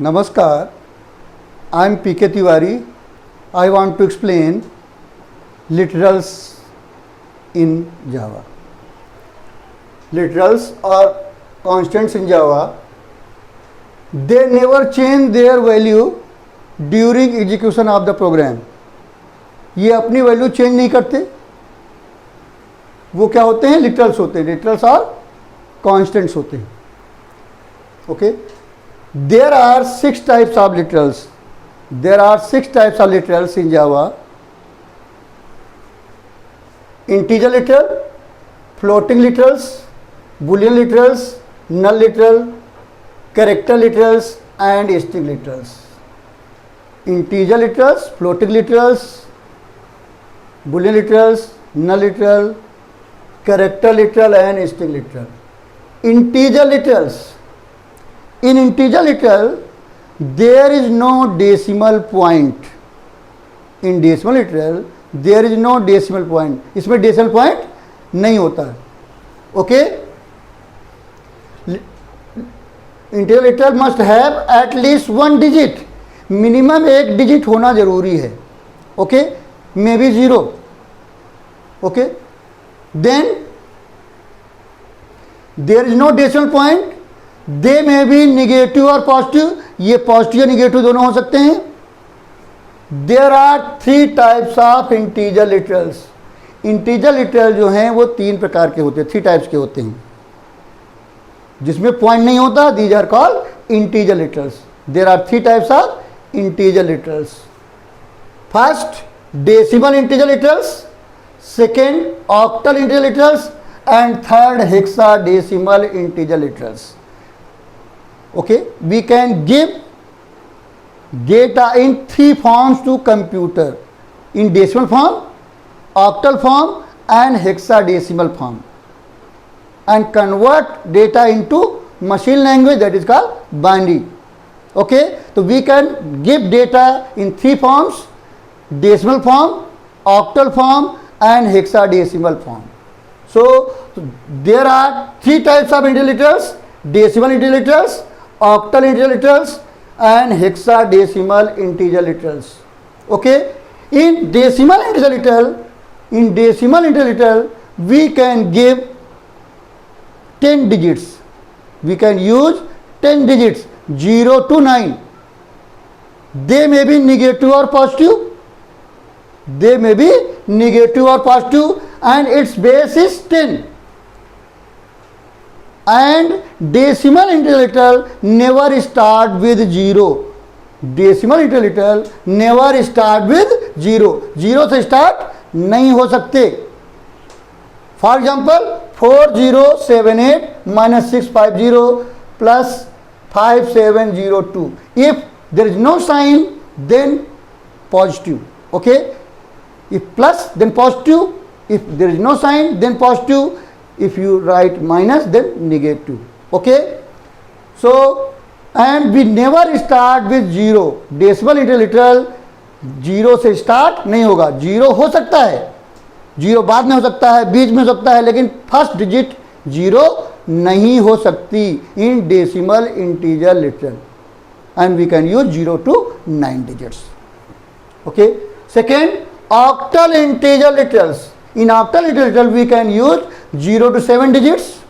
Namaskar, I am P.K. Tiwari. I want to explain literals in Java. Literals are constants in Java. They never change their value during execution of the program. ये अपनी value change नहीं करते. वो क्या होते हैं? Literals होते हैं. लिटरल्स और कॉन्स्टेंट्स होते हैं. Okay. There are 6 types of literals. There are 6 types of literals in Java. Integer literal, floating literals, boolean literals, null literal, character literals and string literals. Integer literals, floating literals, boolean literals, null literal, character literal and string literal. Integer literals. In integer literal, there is no decimal point. In decimal literal, there is no decimal point. इसमें decimal point नहीं होता है. Okay? Integer literal must have at least 1 digit. Minimum 1 digit होना जरूरी है. Okay? Maybe 0. Okay? Then there is no decimal point. दे में भी negative और पॉजिटिव. ये पॉजिटिव या निगेटिव दोनों हो सकते हैं. There are 3 types of integer literals. Integer literal जो हैं वो 3 प्रकार के होते हैं, 3 टाइप्स के होते हैं. जिसमें पॉइंट नहीं होता, these are called integer literals. There are 3 types of integer literals. First, decimal integer literals. Second, octal integer literals. And third, hexadecimal integer literals. Okay, we can give data in 3 forms to computer: in decimal form, octal form and hexadecimal form, and convert data into machine language, that is called binary. Okay, so we can give data in 3 forms: decimal form, octal form and hexadecimal form. So there are 3 types of integer literals: decimal integer literals, octal integer literals and hexadecimal integer literals. Okay, in decimal integer literal we can give 10 digits. We can use 10 digits 0 to 9. They may be negative or positive. They may be negative or positive and its base is 10. And decimal integer literal never start with 0. Decimal integer literal never start with 0. 0 से start नहीं हो सकते. For example, 4078 minus 650 plus 5702. If there is no sign, then positive. Okay? If plus, then positive. If there is no sign, then positive. If you write minus, then negative. Okay? So, and we never start with 0. Decimal integer literal 0 से start नहीं होगा. 0 हो सकता है, 0 बाद में हो सकता है, बीच में हो सकता है, लेकिन फर्स्ट डिजिट 0 नहीं हो सकती in decimal integer literal. And we can use 0 to 9 digits. Okay? Second, octal integer literals. In octal integer literal we can use 0 to 7 digits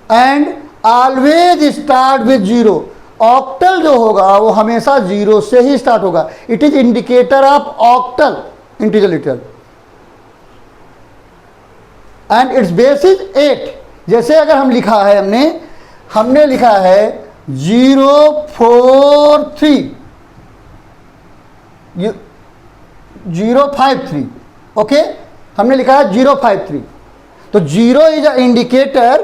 and always start with 0. Octal जो होगा वो हमेशा 0 से ही start होगा. It is indicator of octal integer literal and its base is 8. जैसे अगर हम लिखा है, हमने लिखा है 043 053. ओके, हमने लिखा है 053. तो 0 is a indicator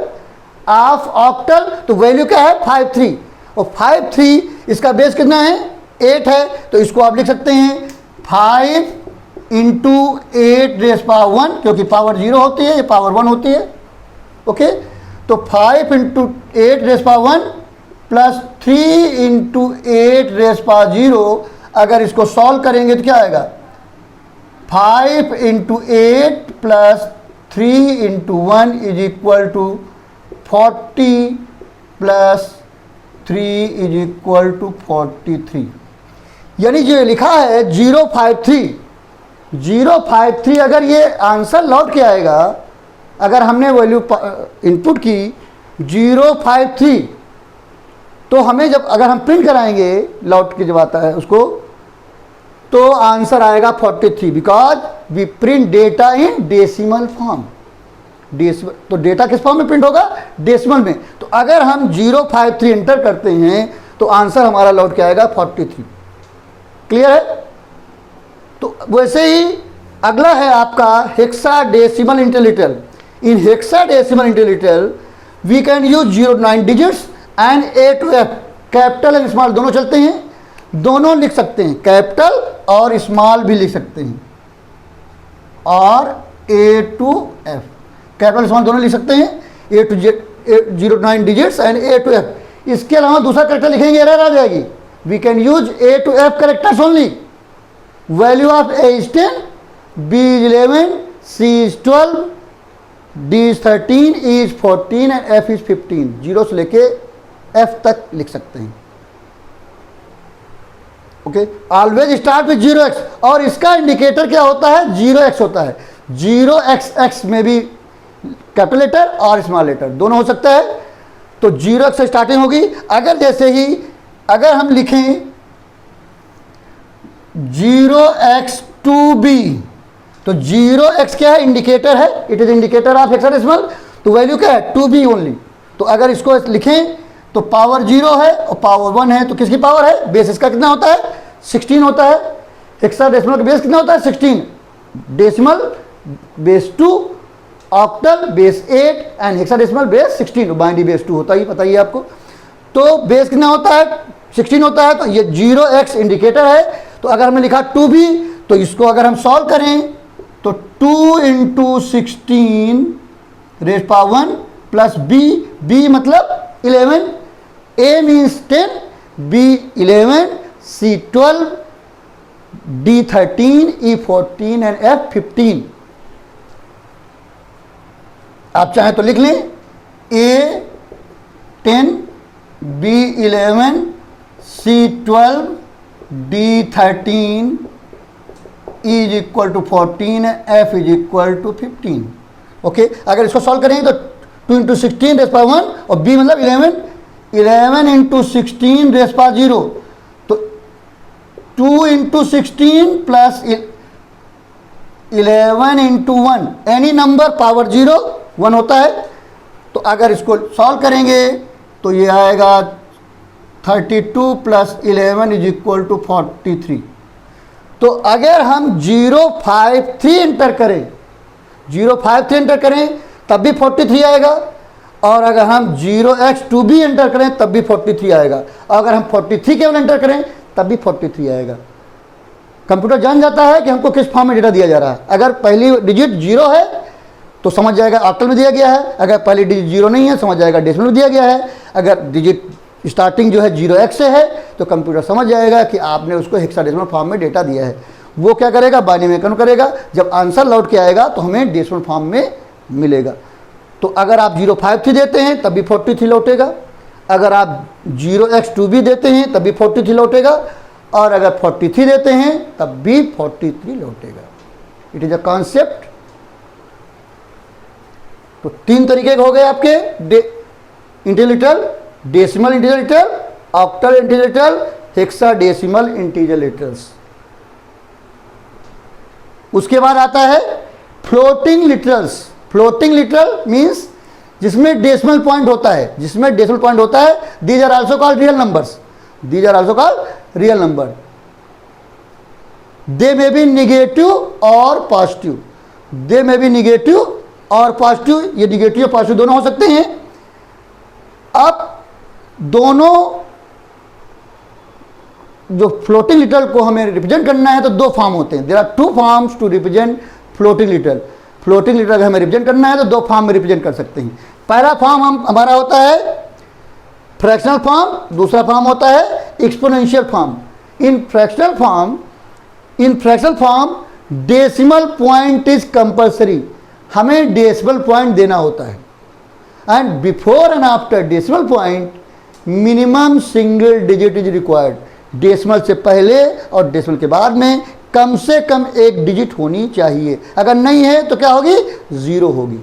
of octal. तो वैल्यू क्या है? 53. और 53 इसका बेस कितना है? 8 है. तो इसको आप लिख सकते हैं 5 इंटू 8 रेस पावर 1, क्योंकि पावर 0 होती है, ये पावर 1 होती है. ओके, तो 5 into 8 raise power 1 plus 3 into 8 raise power 0. अगर इसको सॉल्व करेंगे तो क्या आएगा? 5 into 8 plus 3 into 1 is equal to 40 plus is equal to 43, यानी जो लिखा है 053 अगर ये आंसर लौट के आएगा, अगर हमने वैल्यू इनपुट की 053, तो हमें जब अगर हम प्रिंट कराएंगे लौट के जब आता है उसको, तो आंसर आएगा 43, because we print data in decimal form. तो डेटा किस फॉर्म में प्रिंट होगा? डेसिमल में। तो अगर हम 053 एंटर करते हैं तो आंसर हमारा लौट के आएगा 43। क्लियर है? तो वैसे ही अगला है आपका hexadecimal integer. In hexadecimal integer we can use 0 to 9 digits and A to F, capital and small दोनों चलते हैं, दोनों लिख सकते हैं, कैपिटल और स्मॉल भी लिख सकते हैं, और A to F, capital small दोनों लिख सकते हैं, A to 0 to 9 digits and A to F। इसके अलावा दूसरा करेक्टर लिखेंगे एरर आ जाएगी। We can use A to F characters only. Value of A is 10, B is 11, C is 12, D is 13, E is 14 and F is 15। Zero से लेके F तक लिख सकते हैं। Okay, always start with 0x, और इसका इंडिकेटर क्या होता है? 0x होता है। 0xx में भी कैपिटल लेटर और स्मॉल लेटर दोनों हो सकता है। तो 0x से स्टार्टिंग होगी। अगर जैसे ही अगर हम लिखें 0x2b, तो 0x क्या है? इंडिकेटर है, it is indicator of hexadecimal. तो वैल्यू क्या है? 2b only. तो अगर इसको लिखें तो पावर 0 है और पावर 1 है, तो किसकी पावर है? बेस इसका कितना होता है? 16 होता है। हेक्साडेसिमल का बेस कितना होता है? 16। Decimal base 2, octal base 8 and hexadecimal base 16। Binary base 2 होता ही, पता ही है आपको। तो बेस कितना होता है? 16 होता है। तो ये 0x इंडिकेटर है। तो अगर हमने लिखा 2b, तो इसको अगर हम सॉल्व करें तो 2 × 16 रेज़ पावर 1 प्लस b मतलब 11, A means 10, B 11, C 12, D 13, E 14 and F 15। आप चाहें तो लिख लें A 10, B 11, C 12, D 13, E is equal to 14 and F is equal to 15। Okay, अगर इसको सॉल्व करेंगे तो 2 × 16 रेज़ पावर 1 और B मतलब 11 × 16 रेज़ पावर 0। तो 2 × 16 प्लस 11 × 1, एनी नंबर पावर 0 1 होता है। तो अगर इसको सॉल्व करेंगे तो ये आएगा 32 + 11 इज इक्वल टू 43। तो अगर हम 053 एंटर करें, 053 एंटर करें तब भी 43 आएगा, और अगर हम 0x2b एंटर करें तब भी 43 आएगा, और अगर हम 43 केवल एंटर करें तब भी 43 आएगा। कंप्यूटर जान जाता है कि हमको किस फॉर्म में डेटा दिया जा रहा है। अगर पहली डिजिट 0 है तो समझ जाएगा ऑक्टल में दिया गया है, अगर पहली डिजिट 0 नहीं है समझ जाएगा डेसिमल में दिया गया है, अगर डिजिट स्टार्टिंग जो है 0x से है तो कंप्यूटर समझ जाएगा कि आपने उसको हेक्साडेसिमल फॉर्म में डेटा दिया है। वो क्या करेगा? बाइनरी में कन्वर्ट करेगा। जब आंसर लौट के आएगा तो हमें डेसिमल फॉर्म में मिलेगा। तो अगर आप 053 देते हैं तब भी 43 लौटेगा, अगर आप 0x2b देते हैं तब भी 43 लौटेगा, और अगर 43 देते हैं तब भी 43 लौटेगा। It is a concept. तो 3 तरीके हो गए आपके integer, decimal integer, octal integer, hexadecimal integer. उसके बाद आता है floating literals. Floating literal means जिसमें डेसिमल पॉइंट होता है, जिसमें डेसिमल पॉइंट होता है। These are also called real numbers, these are also called real number. They may be negative और positive, they may be negative और पॉजिटिव। ये negative और पॉजिटिव दोनों हो सकते हैं। अब दोनों जो फ्लोटिंग लिटरल को हमें रिप्रेजेंट करना है तो 2 फॉर्म होते हैं। There are 2 forms to represent floating literal. Floating literal हमें रिप्रेजेंट करना है तो 2 फॉर्म में रिप्रेजेंट कर सकते हैं। पहला फॉर्म हमारा होता है फ्रैक्शनल फॉर्म, दूसरा फॉर्म होता है exponential form. In fractional form decimal point is compulsory, हमें डेसिमल पॉइंट देना होता है, and before and after decimal point minimum single digit is required. Decimal से पहले और डेसिमल के बाद में कम से कम एक डिजिट होनी चाहिए, अगर नहीं है तो क्या होगी, जीरो होगी।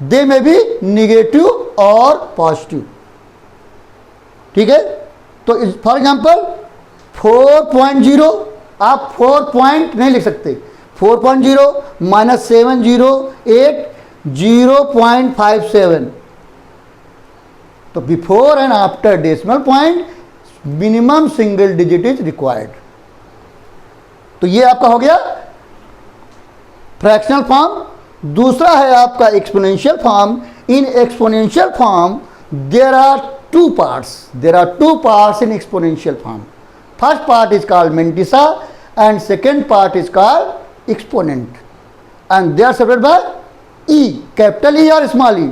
दे में भी निगेटिव और पॉजिटिव, ठीक है। तो फॉर एग्जांपल 4.0, आप 4 पॉइंट नहीं लिख सकते, 4.0 माइनस 708 0.57, तो before and after decimal point minimum single digit is required. तो ये आपका हो गया फ्रैक्शनल फॉर्म। दूसरा है आपका exponential form. In exponential form there are two parts in exponential form. First part is called mantissa and second part is called exponent, and they are separated by E, capital E और small E.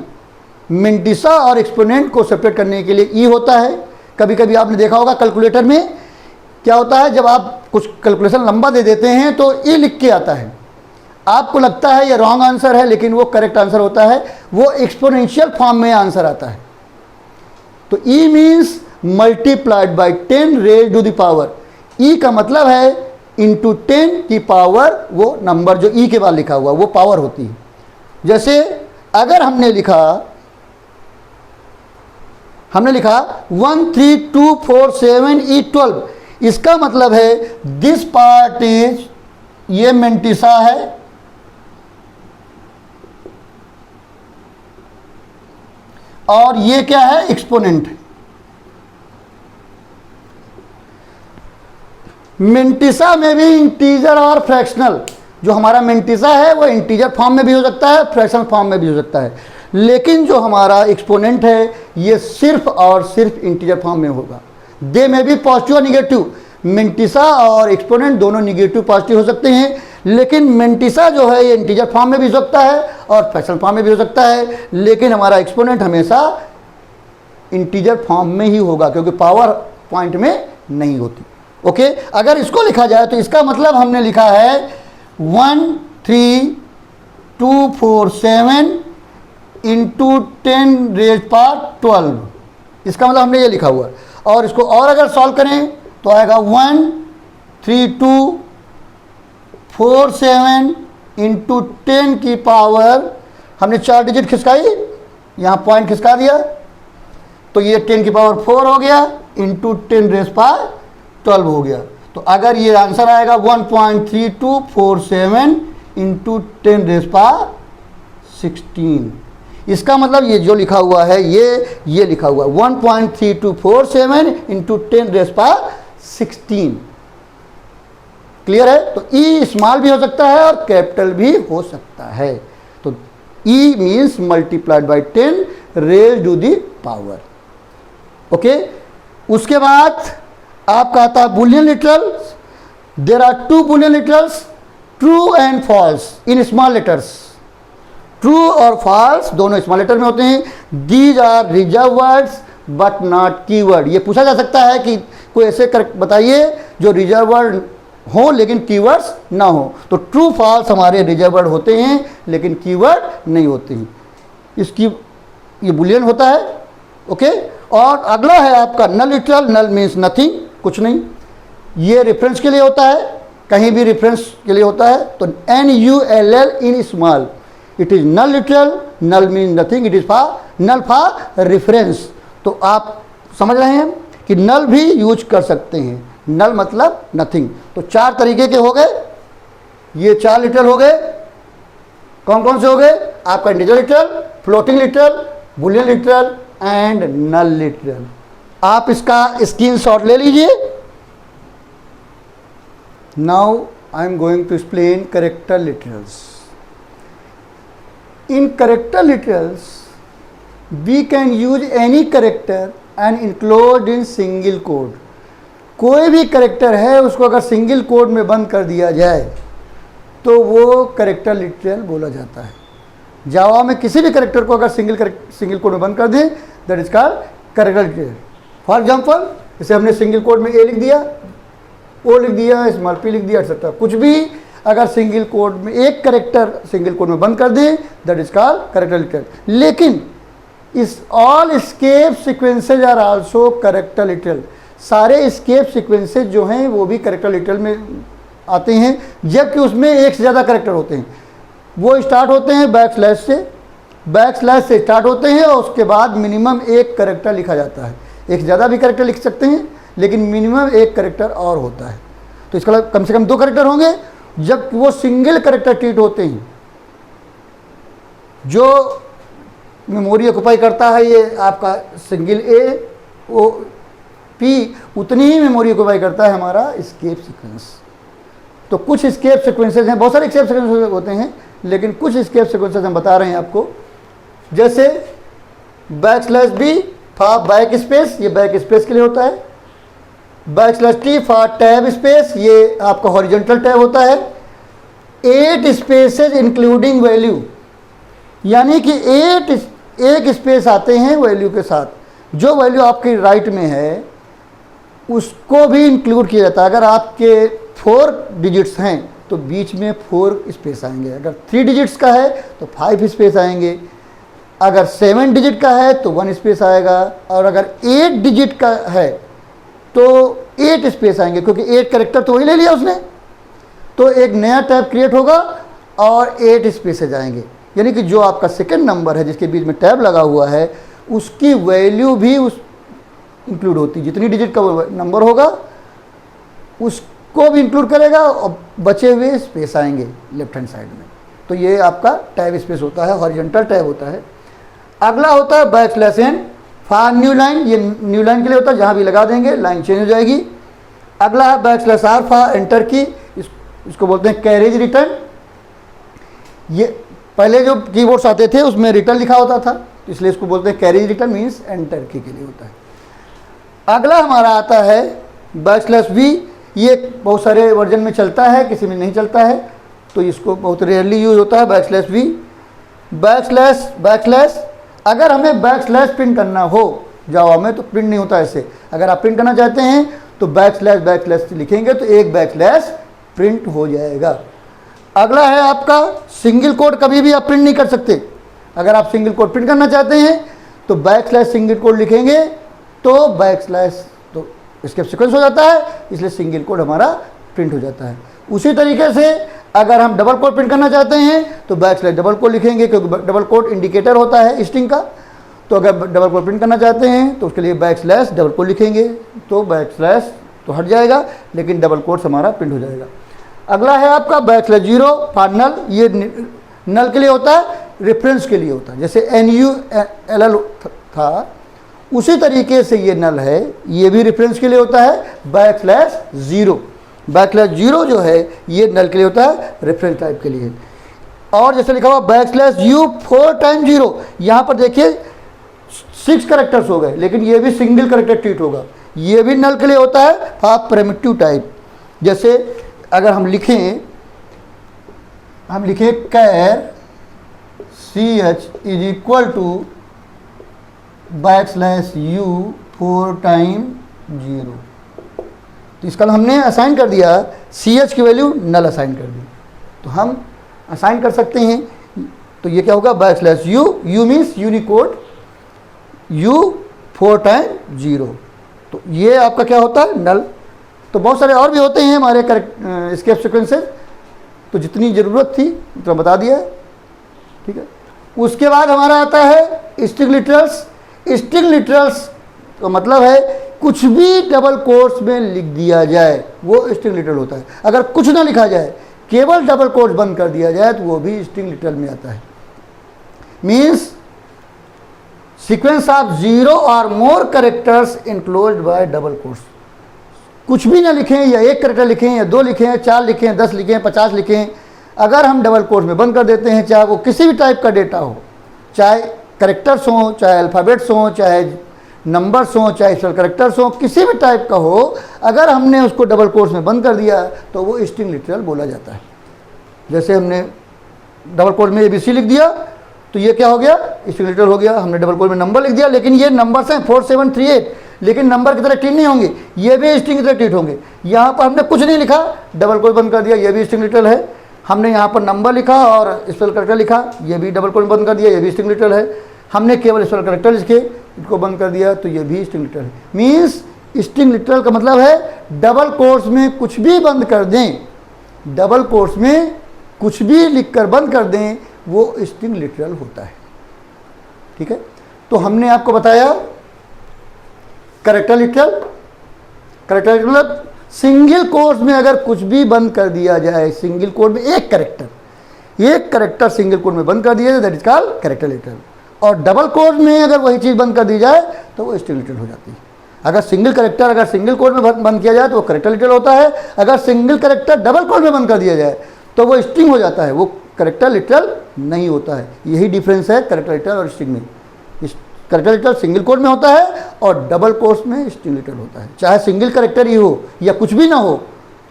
Mantissa और exponent को separate करने के लिए ई होता है। कभी कभी आपने देखा होगा कैलकुलेटर में क्या होता है, जब आप कुछ कैलकुलेशन लंबा दे देते हैं तो ई लिख के आता है, आपको लगता है ये रॉन्ग आंसर है, लेकिन वो करेक्ट आंसर होता है, वो एक्सपोनेंशियल फॉर्म में आंसर आता है। तो E means multiplied by 10 raise to the power. E का मतलब है इंटू 10 की पावर, वो नंबर जो ई के बाद लिखा हुआ वो पावर होती है। जैसे अगर हमने लिखा 13247E12, इसका मतलब है दिस पार्ट इज, ये मेंटिसा है, और ये क्या है, एक्सपोनेंट है। मेंटिसा में भी इंटीजर और फ्रैक्शनल, जो हमारा मेंटिसा है वो इंटीजर फॉर्म में भी हो सकता है, फ्रैक्शनल फॉर्म में भी हो सकता है, लेकिन जो हमारा एक्सपोनेंट है ये सिर्फ और सिर्फ इंटीजर फॉर्म में होगा। दे में भी पॉजिटिव और निगेटिव, मेंटिसा और एक्सपोनेंट दोनों निगेटिव पॉजिटिव हो सकते हैं, लेकिन मेंटिसा जो है ये इंटीजर फॉर्म में भी हो सकता है और फ्रैक्शनल फॉर्म में भी हो सकता है, लेकिन हमारा एक्सपोनेंट हमेशा इंटीजर फॉर्म में ही होगा, क्योंकि पावर पॉइंट में नहीं होती। ओके, अगर इसको लिखा जाए तो इसका मतलब हमने लिखा है 13247 इंटू 10 रेज पावर 12, इसका मतलब हमने ये लिखा हुआ है। और इसको और अगर सॉल्व करें तो आएगा 13247 इंटू 10 की पावर, हमने 4 डिजिट खिसकाई, यहाँ पॉइंट खिसका दिया, तो ये 10 की पावर 4 हो गया, इंटू 10 रेज पावर 12 हो गया। तो अगर ये आंसर आएगा 1.3247 इंटू 10 रेज पावर 16, इसका मतलब ये जो लिखा हुआ है ये लिखा हुआ है 1.3247 इंटू 10 रेज पावर 16। क्लियर है? तो ई स्मॉल भी हो सकता है और कैपिटल भी हो सकता है। तो E means multiplied by 10 raise to the power. Okay, उसके बाद आपका आता है boolean literals. There are 2 boolean literals, true and false in small letters. True और फॉल्स दोनों स्मॉल लेटर में होते हैं। These are reserve words but not keyword. ये पूछा जा सकता है कि कोई ऐसे कर बताइए जो रिजर्व वर्ड हो लेकिन कीवर्ड्स ना हो। तो ट्रू फॉल्स हमारे रिजर्व वर्ड होते हैं लेकिन कीवर्ड नहीं होते हैं। इसकी ये बुलियन होता है। ओके, और अगला है आपका नल लिटरल। नल मीन्स नथिंग, कुछ नहीं। ये रेफरेंस के लिए होता है, कहीं भी रेफरेंस के लिए होता है। तो NULL in small, it is null literal. Null mean nothing, it is null for reference. तो आप समझ रहे हैं कि नल भी यूज कर सकते हैं। नल मतलब नथिंग। तो 4 तरीके के हो गए, ये 4 लिटरल हो गए। कौन कौन से हो गए? आपका integer literal, floating literal, boolean literal and null literal. आप इसका स्क्रीनशॉट ले लीजिए। Now I am going to explain character literals. In character literals, we can use any character and include in single code. कोई भी character है उसको अगर single code में बंद कर दिया जाए तो वो करेक्टर लिटरल बोला जाता है। जावा में किसी भी करेक्टर को अगर सिंगल कोड में बंद कर दें, that is called character literal. For example, जैसे हमने सिंगल कोड में ए लिख दिया, ओ लिख दिया, स्मॉल पी लिख दिया, एक्सेट्रा। कुछ भी अगर सिंगल कोड में एक करेक्टर सिंगल कोड में बंद कर दें, that is called character literal. लेकिन इस all escape sequences are also character literal, सारे एस्केप सीक्वेंसेज जो हैं वो भी कैरेक्टर लिटरल में आते हैं, जबकि उसमें एक से ज़्यादा कैरेक्टर होते हैं। वो स्टार्ट होते हैं बैक स्लैश से स्टार्ट होते हैं और उसके बाद मिनिमम एक कैरेक्टर लिखा जाता है। एक से ज़्यादा भी कैरेक्टर लिख सकते हैं, लेकिन मिनिमम एक कैरेक्टर और होता है। तो इसका कम से कम 2 कैरेक्टर होंगे। जब वो सिंगल कैरेक्टर ट्रीट होते हैं, जो मेमोरी ऑक्युपाई करता है ये आपका सिंगल ए ओ पी, उतनी ही मेमोरी ऑक्युपाई करता है हमारा एस्केप सीक्वेंस। तो कुछ एस्केप सीक्वेंसेज हैं, बहुत सारे एस्केप सीक्वेंसेज होते हैं, लेकिन कुछ एस्केप सीक्वेंसेज हम बता रहे हैं आपको। जैसे /b फॉर बैक स्पेस, ये बैक स्पेस के लिए होता है। /t फॉर टैब स्पेस, ये आपका हॉरिजॉन्टल टैब होता है। 8 स्पेसेज इंक्लूडिंग वैल्यू, यानी कि 8 स्पेस आते हैं वैल्यू के साथ। जो वैल्यू आपकी राइट में है उसको भी इंक्लूड किया जाता है। अगर आपके 4 डिजिट्स हैं तो बीच में 4 स्पेस आएंगे। अगर 3 डिजिट्स का है तो 5 स्पेस आएंगे। अगर 7 डिजिट का है तो 1 स्पेस आएगा। और अगर 8 डिजिट का है तो 8 स्पेस आएंगे, क्योंकि 8 कैरेक्टर तो वही ले लिया उसने। तो एक नया टैब क्रिएट होगा और 8 स्पेसेज आएंगे, यानी कि जो आपका सेकंड नंबर है जिसके बीच में टैब लगा हुआ है उसकी वैल्यू भी उस इंक्लूड होती है। जितनी डिजिट का नंबर होगा उसको भी इंक्लूड करेगा और बचे हुए स्पेस आएंगे लेफ्ट हैंड साइड में। तो ये आपका टैब स्पेस होता है, हॉरिजॉन्टल टैब होता है। अगला होता है /n फॉर न्यू लाइन, ये न्यू लाइन के लिए होता है, जहाँ भी लगा देंगे लाइन चेंज हो जाएगी। अगला है /r फॉर एंटर की, इसको बोलते हैं कैरेज रिटर्न। ये पहले जो कीबोर्ड्स आते थे उसमें रिटर्न लिखा होता था, तो इसलिए इसको बोलते हैं कैरेज रिटर्न, मीन्स एंटर की के लिए होता है। अगला हमारा आता है /v, ये बहुत सारे वर्जन में चलता है, किसी में नहीं चलता है, तो इसको बहुत रेयरली यूज होता है /v। बैकस्लैश अगर हमें बैकस्लैश प्रिंट करना हो जावा में तो प्रिंट नहीं होता ऐसे। अगर आप प्रिंट करना चाहते हैं तो बैकस्लैश लिखेंगे तो एक बैकस्लैश प्रिंट हो जाएगा। अगला है आपका सिंगल कोड, कभी भी आप प्रिंट नहीं कर सकते। अगर आप सिंगल कोड प्रिंट करना चाहते हैं तो /सिंगल कोड लिखेंगे तो बैकस्लैश तो इसके सीक्वेंस हो जाता है, इसलिए सिंगल कोड हमारा प्रिंट हो जाता है। उसी तरीके से अगर हम डबल कोड प्रिंट करना चाहते हैं तो डबल कोड लिखेंगे, क्योंकि डबल कोड इंडिकेटर होता है स्ट्रिंग का। तो अगर डबल कोड प्रिंट करना चाहते हैं तो उसके लिए डबल कोड लिखेंगे तो बैकस्लैश तो हट जाएगा, लेकिन डबल कोड हमारा प्रिंट हो जाएगा। अगला है आपका /0 फॉर नल, ये नल के लिए होता है, रेफरेंस के लिए होता है। जैसे NULL था उसी तरीके से ये नल है, ये भी रेफरेंस के लिए होता है। /0 जो है ये नल के लिए होता है, रेफरेंस टाइप के लिए। और जैसे लिखा हुआ /U 4 टाइम 0, यहाँ पर देखिए 6 कैरेक्टर्स हो गए, लेकिन ये भी सिंगल कैरेक्टर ट्रीट होगा। ये भी नल के लिए होता है फॉर प्रिमिटिव टाइप। जैसे अगर हम लिखें char CH is equal to /U 4 time 0, तो इसका हमने असाइन कर दिया, CH की वैल्यू नल असाइन कर दी, तो हम असाइन कर सकते हैं। तो ये क्या होगा /U means Unicode U 4 time 0, तो ये आपका क्या होता है नल। तो बहुत सारे और भी होते हैं हमारे एस्केप सीक्वेंसेस, तो जितनी ज़रूरत थी उतना बता दिया है, ठीक है। उसके बाद हमारा आता है स्ट्रिंग लिटरल्स। स्ट्रिंग लिटरल्स का मतलब है कुछ भी डबल कोट्स में लिख दिया जाए वो स्ट्रिंग लिटरल होता है। अगर कुछ ना लिखा जाए, केवल डबल कोट्स बंद कर दिया जाए तो वो भी स्ट्रिंग लिटरल में आता है। मीन्स सीक्वेंस ऑफ 0 और more characters enclosed by double quotes. कुछ भी ना लिखें, या एक कैरेक्टर लिखें, या 2 लिखें, 4 लिखें, 10 लिखें, 50 लिखें, अगर हम डबल कोट्स में बंद कर देते हैं, चाहे वो किसी भी टाइप का डेटा हो, चाहे कैरेक्टर्स हों, चाहे अल्फ़ाबेट्स हों, चाहे नंबर्स हों, चाहे स्पेशल कैरेक्टर्स हों, किसी भी टाइप का हो, अगर हमने उसको डबल कोट्स में बंद कर दिया तो वो स्ट्रिंग लिटरल बोला जाता है। जैसे हमने डबल कोट में ABC लिख दिया तो ये क्या हो गया, स्ट्रिंग लिटरल हो गया। हमने डबल कोट में नंबर लिख दिया, लेकिन ये नंबर्स हैं 4738, लेकिन नंबर की तरह ट्रीट नहीं होंगे, ये भी स्ट्रिंग की तरह ट्रीट होंगे। यहाँ पर हमने कुछ नहीं लिखा, डबल कोट बंद कर दिया, ये भी स्ट्रिंग लिटरल है। हमने यहाँ पर नंबर लिखा और स्पेशल कैरेक्टर लिखा, ये भी डबल कोट बंद कर दिया, ये भी स्ट्रिंग लिटरल है। हमने केवल स्मॉल कैरेक्टर लिखे, इसको बंद कर दिया, तो ये भी स्ट्रिंग लिटरल है। मीन्स स्ट्रिंग लिटरल का मतलब है डबल कोट्स में कुछ भी बंद कर दें, डबल कोट्स में कुछ भी लिखकर बंद कर दें, वो स्ट्रिंग लिटरल होता है। ठीक है, तो हमने आपको बताया कैरेक्टर लिटरल। कैरेक्टर लिटरल मतलब सिंगल कोट्स में अगर कुछ भी बंद कर दिया जाए, सिंगल कोट में एक कैरेक्टर सिंगल कोट में बंद कर दिया जाए, that is called character literal. और डबल कोट में अगर वही चीज़ बंद कर दी जाए तो वो स्ट्रिंग लिटरल हो जाती है। अगर सिंगल कैरेक्टर अगर सिंगल कोट में बंद किया जाए तो वो कैरेक्टर लिटरल होता है, अगर सिंगल कैरेक्टर डबल कोट में बंद कर दिया जाए तो वो स्ट्रिंग हो जाता है, वो कैरेक्टर लिटरल नहीं होता है। यही डिफरेंस है कैरेक्टर लिटरल और स्ट्रिंग में। कैरेक्टर लिटरल सिंगल कोट में होता है और डबल कोट्स में स्ट्रिंग लिटरल होता है। चाहे सिंगल कैरेक्टर ही हो या कुछ भी ना हो,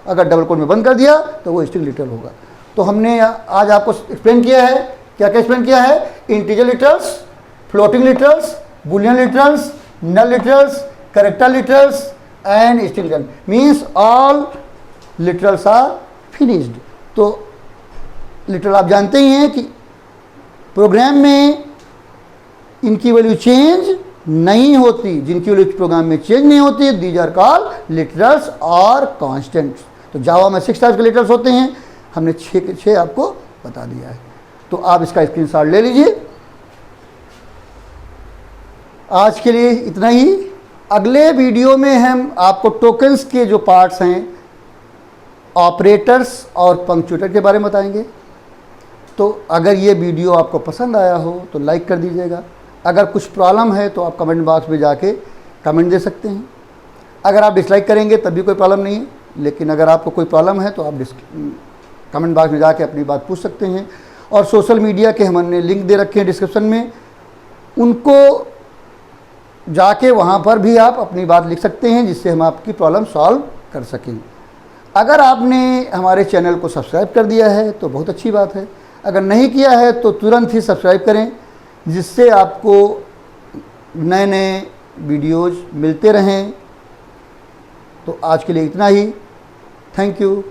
अगर डबल कोट में बंद कर दिया तो वो स्ट्रिंग लिटरल होगा। तो हमने आज आपको एक्सप्लेन किया है, क्या क्या एक्सप्लेन किया है? Integer literals, floating literals, boolean literals, null literals, character literals and string literal. Means all literals are finished. तो लिटरल आप जानते ही हैं कि प्रोग्राम में इनकी वैल्यू चेंज नहीं होती, जिनकी वैल्यू प्रोग्राम में चेंज नहीं होती, दीज आर कॉल्ड लिटरल्स और कॉन्स्टेंट्स। तो जावा में 6 टाइप के लिटरल्स होते हैं, हमने 6 के 6 आपको बता दिया है। तो आप इसका स्क्रीनशॉट ले लीजिए। आज के लिए इतना ही। अगले वीडियो में हम आपको टोकन्स के जो पार्ट्स हैं, ऑपरेटर्स और पंक्चुएटर के बारे में बताएंगे। तो अगर ये वीडियो आपको पसंद आया हो तो लाइक कर दीजिएगा। अगर कुछ प्रॉब्लम है तो आप कमेंट बॉक्स में जाके कमेंट दे सकते हैं। अगर आप डिसलाइक करेंगे तब भी कोई प्रॉब्लम नहीं है, लेकिन अगर आपको कोई प्रॉब्लम है तो आप कमेंट बॉक्स में जाके अपनी बात पूछ सकते हैं। और सोशल मीडिया के हमने लिंक दे रखे हैं डिस्क्रिप्शन में, उनको जाके वहाँ पर भी आप अपनी बात लिख सकते हैं, जिससे हम आपकी प्रॉब्लम सॉल्व कर सकें। अगर आपने हमारे चैनल को सब्सक्राइब कर दिया है तो बहुत अच्छी बात है, अगर नहीं किया है तो तुरंत ही सब्सक्राइब करें, जिससे आपको नए नए वीडियोज़ मिलते रहें। तो आज के लिए इतना ही। Thank you.